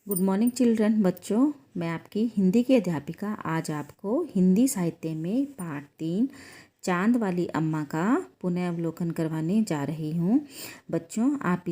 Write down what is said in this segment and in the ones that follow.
Good morning children. बच्चों, मैं आपकी हिंदी की अध्यापिका आज आपको हिंदी साहित्य में पाठ 3 चांद वाली अम्मा का पुनः अवलोकन करवाने जा रही हूँ। बच्चों, आप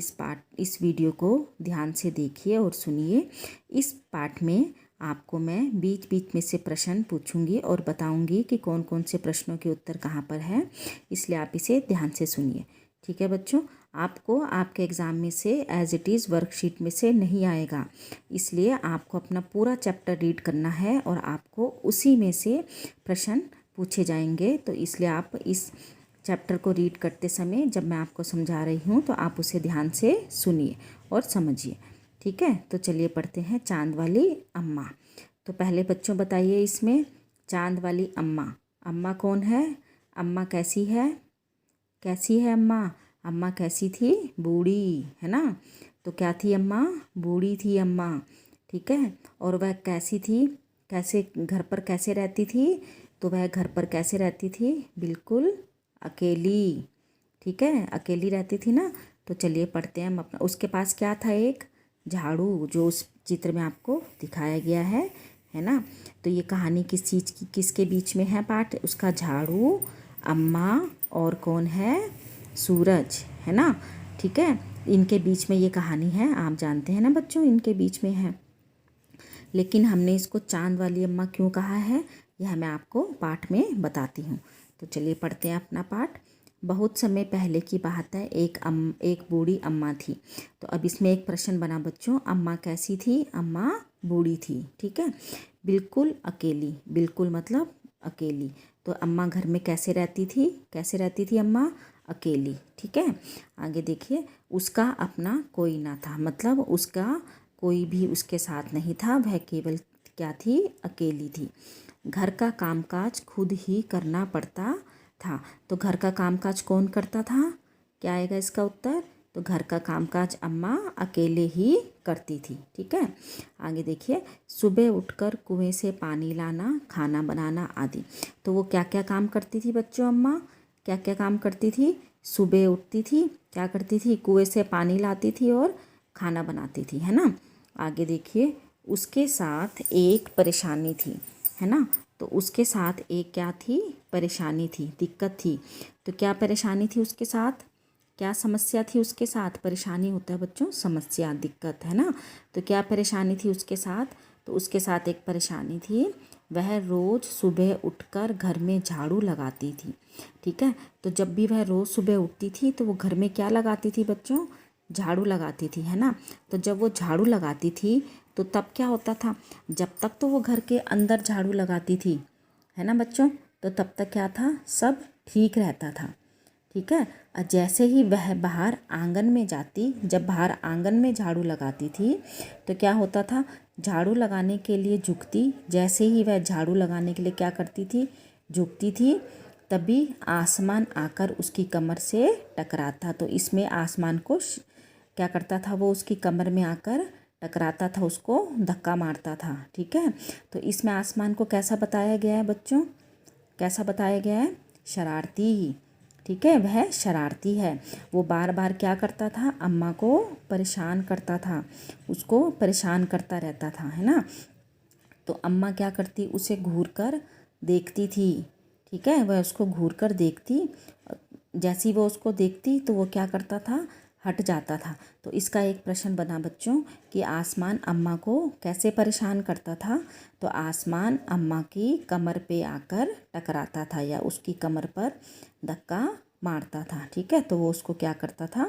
इस वीडियो को ध्यान से देखिए और सुनिए। इस पाठ में आपको मैं बीच बीच में से प्रश्न पूछूंगी और बताऊंगी कि कौन कौन से प्रश्नों के उत्तर कहाँ पर हैं, इसलिए आप इसे ध्यान से सुनिए। ठीक है बच्चों, आपको आपके एग्ज़ाम में से एज इट इज़ वर्कशीट में से नहीं आएगा, इसलिए आपको अपना पूरा चैप्टर रीड करना है और आपको उसी में से प्रश्न पूछे जाएंगे। तो इसलिए आप इस चैप्टर को रीड करते समय जब मैं आपको समझा रही हूँ तो आप उसे ध्यान से सुनिए और समझिए। ठीक है, तो चलिए पढ़ते हैं चांद वाली अम्मा। तो पहले बच्चों बताइए, इसमें चांद वाली अम्मा, अम्मा कौन है? अम्मा कैसी है? कैसी है अम्मा? अम्मा कैसी थी? बूढ़ी, है ना। तो क्या थी अम्मा? बूढ़ी थी अम्मा। ठीक है, और वह कैसी थी? कैसे घर पर कैसे रहती थी? तो वह घर पर कैसे रहती थी? बिल्कुल अकेली। ठीक है, अकेली रहती थी ना। तो चलिए पढ़ते हैं हम अपना। उसके पास क्या था? एक झाड़ू, जो उस चित्र में आपको दिखाया गया है ना। तो ये कहानी किस चीज़ की, किसके बीच में है पाठ? उसका झाड़ू, अम्मा और कौन है? सूरज, है ना। ठीक है, इनके बीच में ये कहानी है, आप जानते हैं ना बच्चों, इनके बीच में है। लेकिन हमने इसको चांद वाली अम्मा क्यों कहा है, यह मैं आपको पाठ में बताती हूँ। तो चलिए पढ़ते हैं अपना पाठ। बहुत समय पहले की बात है, एक बूढ़ी अम्मा थी। तो अब इसमें एक प्रश्न बना बच्चों, अम्मा कैसी थी? अम्मा बूढ़ी थी। ठीक है, बिल्कुल अकेली, बिल्कुल मतलब अकेली। तो अम्मा घर में कैसे रहती थी? कैसे रहती थी अम्मा? अकेली। ठीक है, आगे देखिए। उसका अपना कोई ना था, मतलब उसका कोई भी उसके साथ नहीं था, वह केवल क्या थी? अकेली थी। घर का कामकाज खुद ही करना पड़ता था। तो घर का कामकाज कौन करता था? क्या आएगा इसका उत्तर? तो घर का कामकाज अम्मा अकेले ही करती थी। ठीक है, आगे देखिए। सुबह उठकर कुएं से पानी लाना, खाना बनाना आदि। तो वो क्या क्या काम करती थी बच्चों? अम्मा क्या क्या काम करती थी? सुबह उठती थी, क्या करती थी? कुएं से पानी लाती थी और खाना बनाती थी, है ना। आगे देखिए। उसके साथ एक परेशानी थी, है ना। तो उसके साथ एक क्या थी? परेशानी थी, दिक्कत थी। तो क्या परेशानी थी उसके साथ? क्या समस्या थी उसके साथ? परेशानी होता है बच्चों समस्या, दिक्कत, है ना। तो क्या परेशानी थी उसके साथ? तो उसके साथ एक परेशानी थी, वह रोज़ सुबह उठकर घर में झाड़ू लगाती थी। ठीक है, तो जब भी वह रोज़ सुबह उठती थी तो वो घर में क्या लगाती थी बच्चों? झाड़ू लगाती थी, है ना। तो जब वो झाड़ू लगाती थी तो तब क्या होता था? जब तक तो वो घर के अंदर झाड़ू लगाती थी, है ना बच्चों, तो तब तक क्या था? सब ठीक रहता था। ठीक है, और जैसे ही वह बाहर आंगन में जाती, जब बाहर आंगन में झाड़ू लगाती थी तो क्या होता था? झाड़ू लगाने के लिए झुकती, जैसे ही वह झाड़ू लगाने के लिए क्या करती थी? झुकती थी, तभी आसमान आकर उसकी कमर से टकराता। तो इसमें आसमान को क्या करता था? वो उसकी कमर में आकर टकराता था, उसको धक्का मारता था। ठीक है, तो इसमें आसमान को कैसा बताया गया है बच्चों? कैसा बताया गया है? शरारती। ठीक है, वह शरारती है। वो बार बार क्या करता था? अम्मा को परेशान करता था, उसको परेशान करता रहता था, है ना। तो अम्मा क्या करती? उसे घूर कर देखती थी। ठीक है, वह उसको घूर कर देखती, जैसी वो उसको देखती तो वो क्या करता था? हट जाता था। तो इसका एक प्रश्न बना बच्चों कि आसमान अम्मा को कैसे परेशान करता था? तो आसमान अम्मा की कमर पे आकर टकराता था या उसकी कमर पर धक्का मारता था। ठीक है, तो वो उसको क्या करता था?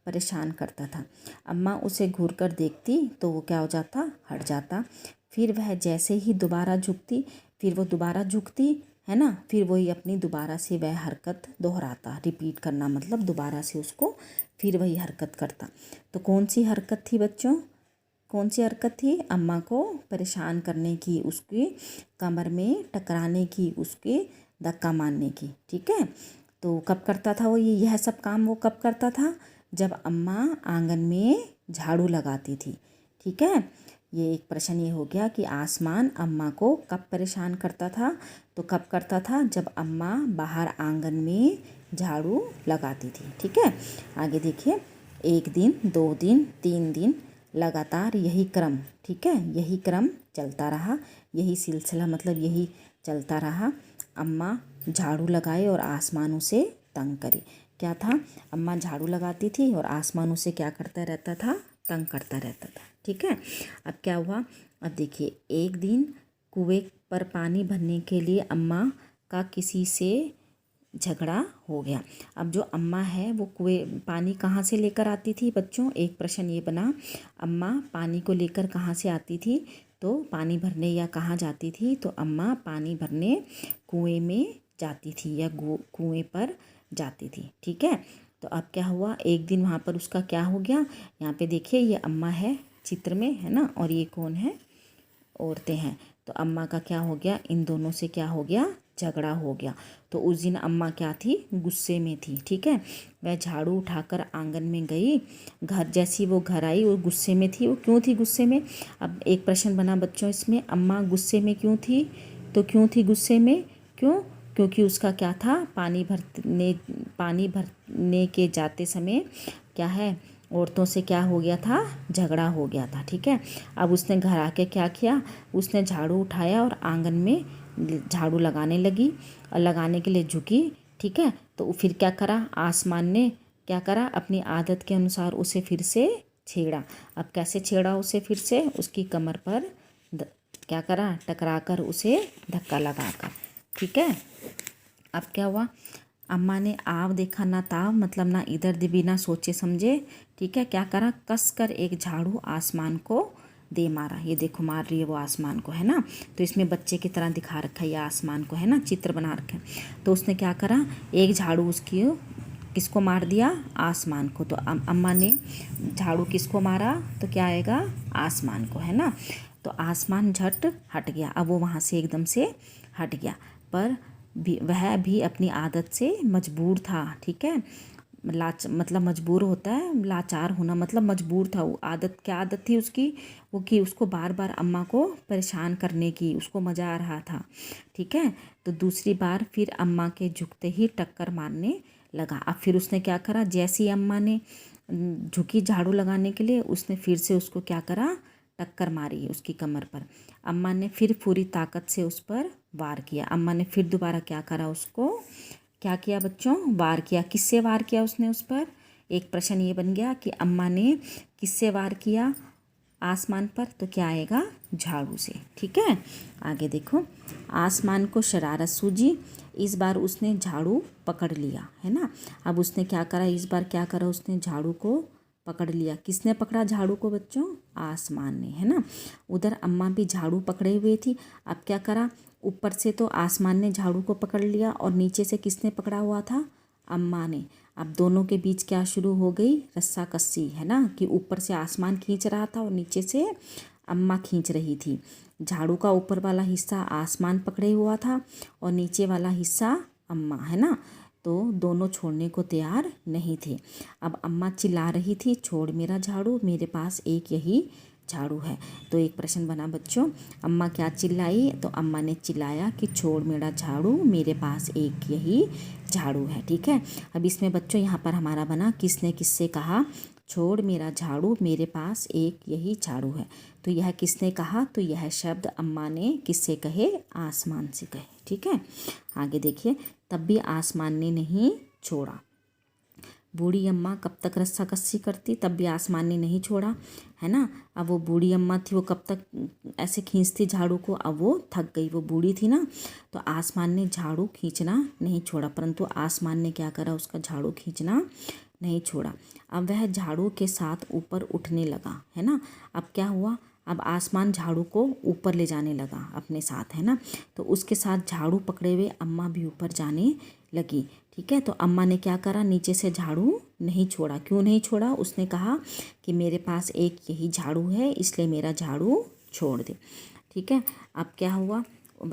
परेशान करता था। अम्मा उसे घूर कर देखती तो वो क्या हो जाता? हट जाता। फिर वह जैसे ही दोबारा झुकती, फिर वो दोबारा झुकती, है ना, फिर वही अपनी दोबारा से वह हरकत दोहराता। रिपीट करना मतलब दोबारा से उसको फिर वही हरकत करता। तो कौन सी हरकत थी बच्चों? कौन सी हरकत थी? अम्मा को परेशान करने की, उसके कमर में टकराने की, उसके धक्का मारने की। ठीक है, तो कब करता था वो यह सब काम? वो कब करता था? जब अम्मा आंगन में झाड़ू लगाती थी। ठीक है, ये एक प्रश्न ये हो गया कि आसमान अम्मा को कब परेशान करता था? तो कब करता था? जब अम्मा बाहर आंगन में झाड़ू लगाती थी। ठीक है, आगे देखिए। 1 दिन, 2 दिन, 3 दिन लगातार यही क्रम, ठीक है, यही क्रम चलता रहा, यही सिलसिला मतलब यही चलता रहा। अम्मा झाड़ू लगाए और आसमान उसे तंग करे। क्या था, अम्मा झाड़ू लगाती थी और आसमान उसे क्या करता रहता था, तंग करता रहता था, ठीक है। अब क्या हुआ, अब देखिए, एक दिन कुएं पर पानी भरने के लिए अम्मा का किसी से झगड़ा हो गया। अब जो अम्मा है वो कुएं पानी कहाँ से लेकर आती थी बच्चों, एक प्रश्न ये बना, अम्मा पानी को लेकर कहाँ से आती थी, तो पानी भरने या कहाँ जाती थी, तो अम्मा पानी भरने कुएं में जाती थी या कुएं पर जाती थी, ठीक है। तो अब क्या हुआ, एक दिन वहाँ पर उसका क्या हो गया, यहाँ पे देखिए ये अम्मा है चित्र में, है ना, और ये कौन है, औरतें हैं। तो अम्मा का क्या हो गया, इन दोनों से क्या हो गया, झगड़ा हो गया। तो उस दिन अम्मा क्या थी, गुस्से में थी, ठीक है। वह झाड़ू उठाकर आंगन में गई, घर जैसी वो घर आई वो गुस्से में थी। वो क्यों थी गुस्से में, अब एक प्रश्न बना बच्चों इसमें, अम्मा गुस्से में क्यों थी, तो क्यों थी गुस्से में, क्यों, क्योंकि उसका क्या था, पानी भरने के जाते समय क्या है, औरतों से क्या हो गया था, झगड़ा हो गया था, ठीक है। अब उसने घर आके क्या किया, उसने झाड़ू उठाया और आंगन में झाड़ू लगाने लगी और लगाने के लिए झुकी, ठीक है। तो फिर क्या करा, आसमान ने क्या करा, अपनी आदत के अनुसार उसे फिर से छेड़ा। अब कैसे छेड़ा उसे फिर से, उसकी कमर पर क्या करा, टकरा कर उसे धक्का लगाकर, ठीक है। अब क्या हुआ, अम्मा ने आव देखा ना ताव, मतलब ना इधर बिना सोचे समझे, ठीक है, क्या करा, कस कर एक झाड़ू आसमान को दे मारा। ये देखो मार रही है वो आसमान को, है ना। तो इसमें बच्चे की तरह दिखा रखा है ये आसमान को, है ना, चित्र बना रखा है। तो उसने क्या करा, एक झाड़ू उसकी किसको मार दिया, आसमान को। तो अम्मा ने झाड़ू किसको मारा, तो क्या आएगा, आसमान को, है ना। तो आसमान झट हट गया, अब वो वहाँ से एकदम से हट गया, पर वह भी अपनी आदत से मजबूर था, ठीक है। मतलब मजबूर होता है, लाचार होना मतलब मजबूर था। वो आदत, क्या आदत थी उसकी, वो कि उसको बार बार अम्मा को परेशान करने की, उसको मज़ा आ रहा था, ठीक है। तो दूसरी बार फिर अम्मा के झुकते ही टक्कर मारने लगा। अब फिर उसने क्या करा, जैसी अम्मा ने झुकी झाड़ू लगाने के लिए, उसने फिर से उसको क्या करा, टक्कर मारी उसकी कमर पर। अम्मा ने फिर पूरी ताकत से उस पर वार किया। अम्मा ने फिर दोबारा क्या करा, उसको क्या किया बच्चों, वार किया। किससे वार किया उसने उस पर, एक प्रश्न ये बन गया कि अम्मा ने किससे वार किया आसमान पर, तो क्या आएगा, झाड़ू से, ठीक है। आगे देखो, आसमान को शरारत सूझी, इस बार उसने झाड़ू पकड़ लिया, है ना। अब उसने क्या करा, इस बार क्या करा, उसने झाड़ू को पकड़ लिया। किसने पकड़ा झाड़ू को बच्चों, आसमान ने, है ना। उधर अम्मा भी झाड़ू पकड़े हुए थी। अब क्या करा, ऊपर से तो आसमान ने झाड़ू को पकड़ लिया और नीचे से किसने पकड़ा हुआ था, अम्मा ने। अब दोनों के बीच क्या शुरू हो गई, रस्साकस्सी, है ना, कि ऊपर से आसमान खींच रहा था और नीचे से अम्मा खींच रही थी। झाड़ू का ऊपर वाला हिस्सा आसमान पकड़े हुआ था और नीचे वाला हिस्सा अम्मा, है ना। तो दोनों छोड़ने को तैयार नहीं थे। अब अम्मा चिल्ला रही थी, छोड़ मेरा झाड़ू, मेरे पास एक यही झाड़ू है। तो एक प्रश्न बना बच्चों, अम्मा क्या चिल्लाई, तो अम्मा ने चिल्लाया कि छोड़ मेरा झाड़ू, मेरे पास एक यही झाड़ू है, ठीक है। अब इसमें बच्चों यहाँ पर हमारा बना, किसने किससे कहा, छोड़ मेरा झाड़ू, मेरे पास एक यही झाड़ू है। तो यह किसने कहा, तो यह शब्द अम्मा ने किससे कहे, आसमान से कहे, ठीक है। आगे देखिए, तब भी आसमान ने नहीं छोड़ा। बूढ़ी अम्मा कब तक रस्साकस्सी करती, तब भी आसमान ने नहीं छोड़ा, है ना। अब वो बूढ़ी अम्मा थी, वो कब तक ऐसे खींचती झाड़ू को, अब वो थक गई, वो बूढ़ी थी ना। तो आसमान ने झाड़ू खींचना नहीं छोड़ा, परंतु आसमान ने क्या करा, उसका झाड़ू खींचना नहीं छोड़ा। अब वह झाड़ू के साथ ऊपर उठने लगा, है ना। अब क्या हुआ, अब आसमान झाड़ू को ऊपर ले जाने लगा अपने साथ, है ना। तो उसके साथ झाड़ू पकड़े हुए अम्मा भी ऊपर जाने लगी, ठीक है। तो अम्मा ने क्या करा, नीचे से झाड़ू नहीं छोड़ा। क्यों नहीं छोड़ा, उसने कहा कि मेरे पास एक यही झाड़ू है, इसलिए मेरा झाड़ू छोड़ दे, ठीक है। अब क्या हुआ,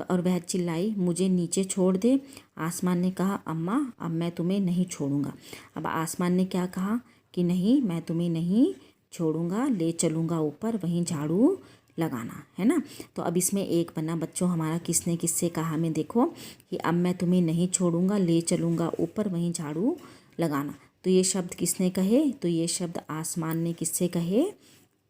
और वह चिल्लाई, मुझे नीचे छोड़ दे। आसमान ने कहा, अम्मा अब मैं तुम्हें नहीं छोड़ूंगा। अब आसमान ने क्या कहा कि नहीं, मैं तुम्हें नहीं छोड़ूंगा, ले चलूँगा ऊपर, वहीं झाड़ू लगाना, है ना। तो अब इसमें एक बना बच्चों हमारा, किसने किससे कहा, में देखो कि अब मैं तुम्हें नहीं छोड़ूंगा, ले चलूँगा ऊपर, वहीं झाड़ू लगाना। तो ये शब्द किसने कहे, तो ये शब्द आसमान ने किससे कहे,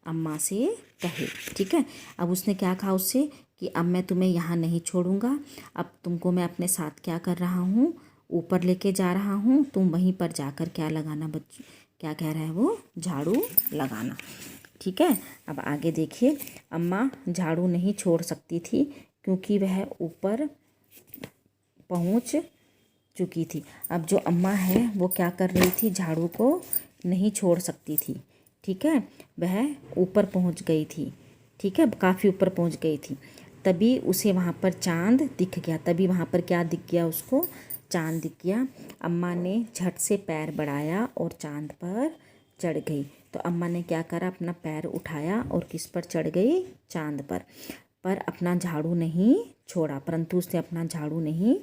अम्मा से कहे। ठीक है, अब उसने क्या कहा उससे कि अब मैं तुम्हें यहाँ नहीं छोड़ूंगा, अब तुमको मैं अपने साथ क्या कर रहा हूँ, ऊपर लेके जा रहा हूँ, तुम वहीं पर जाकर क्या लगाना बच्चों, क्या कह रहा है वो, झाड़ू लगाना। ठीक है, अब आगे देखिए, अम्मा झाड़ू नहीं छोड़ सकती थी क्योंकि वह ऊपर पहुँच चुकी थी। अब जो अम्मा है वो क्या कर रही थी, झाड़ू को नहीं छोड़ सकती थी। ठीक है, वह ऊपर पहुँच गई थी। ठीक है, काफ़ी ऊपर पहुँच गई थी। तभी उसे वहाँ पर चांद दिख गया। तभी वहाँ पर क्या दिख गया उसको, चांद दिख गया। अम्मा ने झट से पैर बढ़ाया और चांद पर चढ़ गई। तो अम्मा ने क्या करा, अपना पैर उठाया और किस पर चढ़ गई, चांद पर अपना झाड़ू नहीं छोड़ा, परंतु उसने अपना झाड़ू नहीं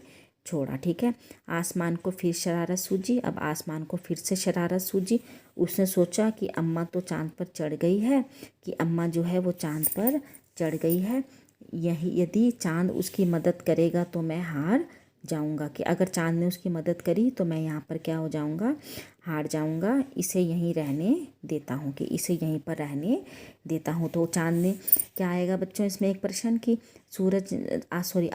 छोड़ा। ठीक है, आसमान को फिर शरारत सूझी। अब आसमान को फिर से शरारत सूझी। उसने सोचा कि अम्मा तो चांद पर चढ़ गई है, कि अम्मा जो है वो चांद पर चढ़ गई है, यही यदि चांद उसकी मदद करेगा तो मैं हार जाऊंगा, कि अगर चांद ने उसकी मदद करी तो मैं यहाँ पर क्या हो जाऊंगा, हार जाऊंगा, इसे यहीं रहने देता हूँ, कि इसे यहीं पर रहने देता हूँ। तो चांद ने क्या आएगा बच्चों इसमें एक प्रश्न, कि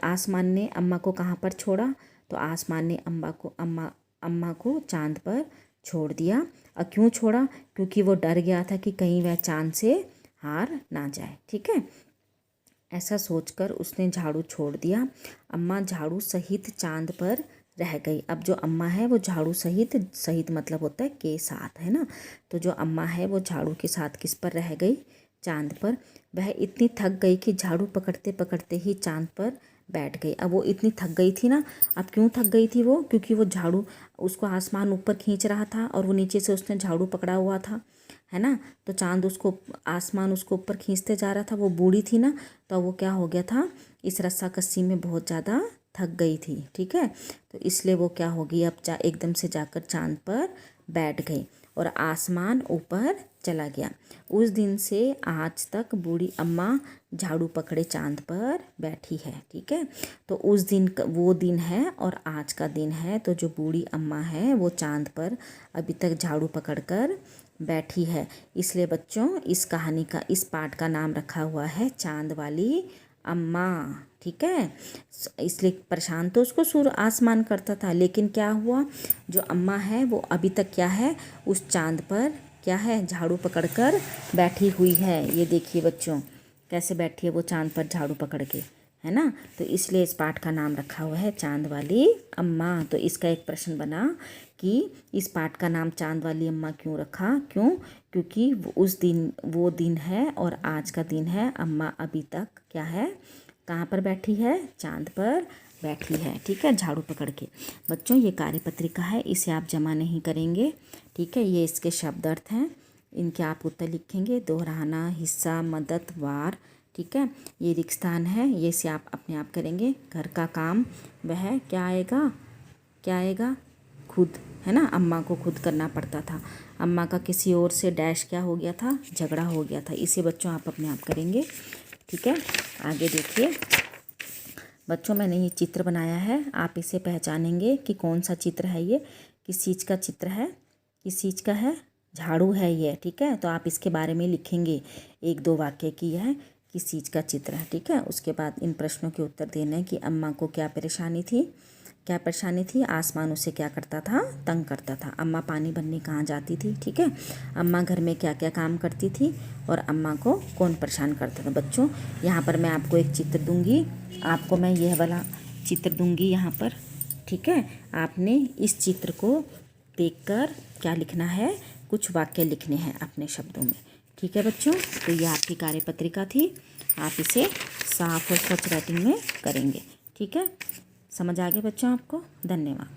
आसमान ने अम्मा को कहाँ पर छोड़ा, तो आसमान ने अम्मा को चांद पर छोड़ दिया। और क्यों छोड़ा, क्योंकि वो डर गया था कि कहीं वह चांद से हार ना जाए। ठीक है, ऐसा सोचकर उसने झाड़ू छोड़ दिया। अम्मा झाड़ू सहित चांद पर रह गई। अब जो अम्मा है वो झाड़ू सहित मतलब होता है के साथ, है ना। तो जो अम्मा है वो झाड़ू के साथ किस पर रह गई, चांद पर। वह इतनी थक गई कि झाड़ू पकड़ते पकड़ते ही चांद पर बैठ गई। अब वो इतनी थक गई थी ना, अब क्यों थक गई थी वो, क्योंकि वो झाड़ू उसको आसमान ऊपर खींच रहा था और वो नीचे से उसने झाड़ू पकड़ा हुआ था, है ना। तो चांद उसको, आसमान उसको ऊपर खींचते जा रहा था, वो बूढ़ी थी ना, तो वो क्या हो गया था, इस रस्साकस्सी में बहुत ज़्यादा थक गई थी। ठीक है, तो इसलिए वो क्या होगी, अब एकदम से जाकर चांद पर बैठ गई और आसमान ऊपर चला गया। उस दिन से आज तक बूढ़ी अम्मा झाड़ू पकड़े चांद पर बैठी है। ठीक है, तो उस दिन वो दिन है और आज का दिन है। तो जो बूढ़ी अम्मा है वो चांद पर अभी तक झाड़ू पकड़कर बैठी है। इसलिए बच्चों इस कहानी का, इस पाठ का नाम रखा हुआ है चांद वाली अम्मा। ठीक है, इसलिए परेशान तो उसको सूर्य आसमान करता था, लेकिन क्या हुआ, जो अम्मा है वो अभी तक क्या है, उस चांद पर क्या है, झाड़ू पकड़कर बैठी हुई है। ये देखिए बच्चों कैसे बैठी है वो चांद पर झाड़ू पकड़ के, है ना। तो इसलिए इस पाठ का नाम रखा हुआ है चांद वाली अम्मा। तो इसका एक प्रश्न बना कि इस पाठ का नाम चांद वाली अम्मा क्यों रखा, क्योंकि वो दिन है और आज का दिन है। अम्मा अभी तक क्या है, कहाँ पर बैठी है, चांद पर बैठी है। ठीक है, झाड़ू पकड़ के। बच्चों ये कार्यपत्रिका है, इसे आप जमा नहीं करेंगे। ठीक है, ये इसके शब्द अर्थ हैं, इनके आप उत्तर लिखेंगे। दोहराना, हिस्सा, मदद, वार। ठीक है, ये रिक्स्थान है, ये से आप अपने आप करेंगे। घर का काम वह क्या आएगा, खुद, है ना। अम्मा को खुद करना पड़ता था। अम्मा का किसी और से डैश क्या हो गया था, झगड़ा हो गया था। इसे बच्चों आप अपने आप करेंगे। ठीक है, आगे देखिए बच्चों, मैंने ये चित्र बनाया है, आप इसे पहचानेंगे कि कौन सा चित्र है, ये किस चीज़ का चित्र है, किस चीज़ का है, झाड़ू है ये। ठीक है, तो आप इसके बारे में लिखेंगे 1-2 वाक्य की यह किस चीज़ का चित्र है। ठीक है, उसके बाद इन प्रश्नों के उत्तर देने कि अम्मा को क्या परेशानी थी, आसमान उसे क्या करता था, तंग करता था। अम्मा पानी भरने कहाँ जाती थी। ठीक है, अम्मा घर में क्या क्या काम करती थी और अम्मा को कौन परेशान करता था। बच्चों यहाँ पर मैं आपको एक चित्र दूंगी, आपको मैं यह वाला चित्र दूंगी यहाँ पर। ठीक है, आपने इस चित्र को देखकर क्या लिखना है, कुछ वाक्य लिखने हैं अपने शब्दों में। ठीक है बच्चों, तो ये आपकी कार्यपत्रिका थी, आप इसे साफ और स्वच्छ राइटिंग में करेंगे। ठीक है, समझ आ गया बच्चों आपको, धन्यवाद।